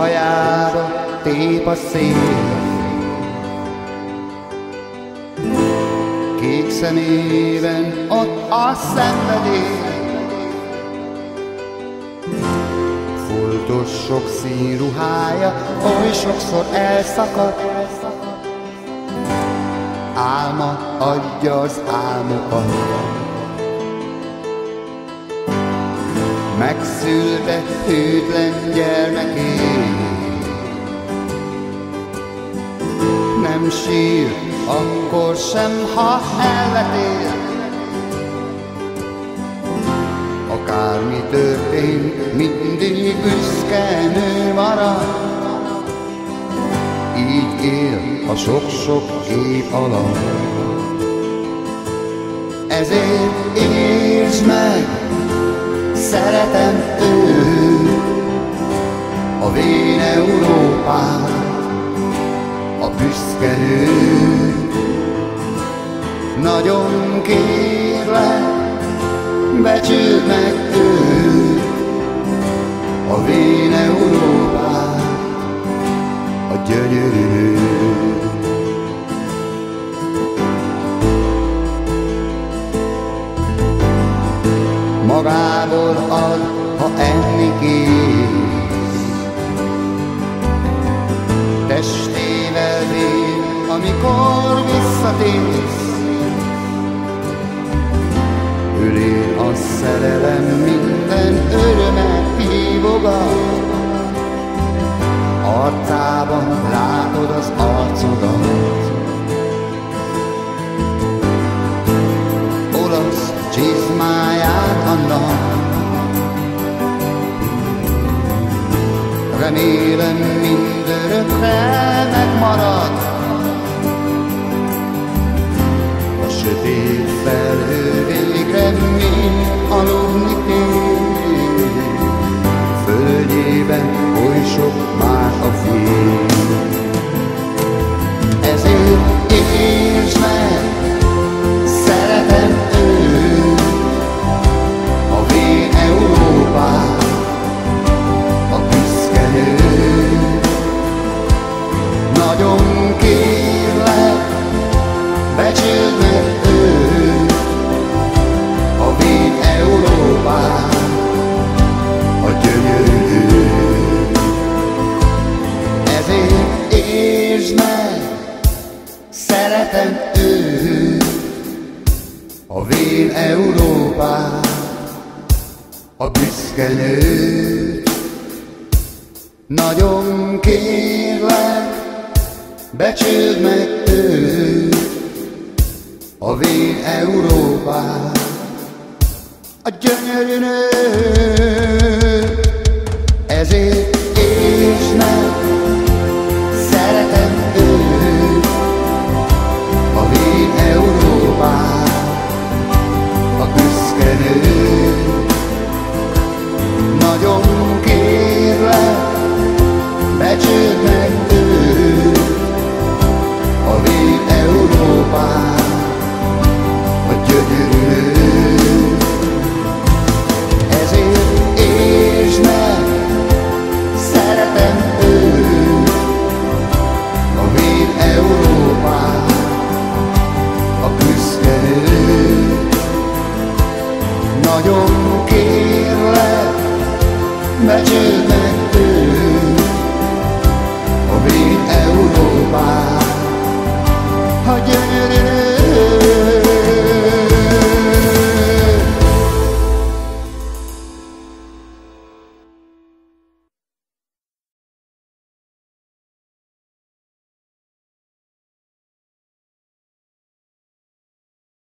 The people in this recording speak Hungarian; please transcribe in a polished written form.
hajába tép a szél. Kék szemében ott a szenvedély, foltos sok színruhája oly sokszor elszakad. Álma adja az álmokat, megszülte hűtlen gyermekét. Nem sír akkor sem, ha elvetél. Akármi történt, mindig büszke nő marad. Így él a sok-sok év alatt. Ezért értsd meg, szeretem őt, a vén Európát, a büszke nőt. Nagyon kérlek, becsüld meg őt, a vén Európát, a gyönyörű nőt. Magából ad, ha enni kész, testével vér, amikor visszatérsz. Ölén a szerelem minden örömet hívogat, arcában látod az arcodat. Olasz csizmáját annak, remélem mindörökre megmarad. A sötét felhő végre mind aludni kér, földjében oly sok más a fény. Ezért értsd meg, szeretem őt, a vén Európát, a büszke nőt. Nagyon kérlek, becsüld meg őt, a vén Európát, a gyönyörű nőt. Ezért értsd meg, szeretem őt, a vén Európát, a büszke nőt. Nagyon kérlek, becsüld meg őt, a vén Európát, a gyönyörű nőt. Ezért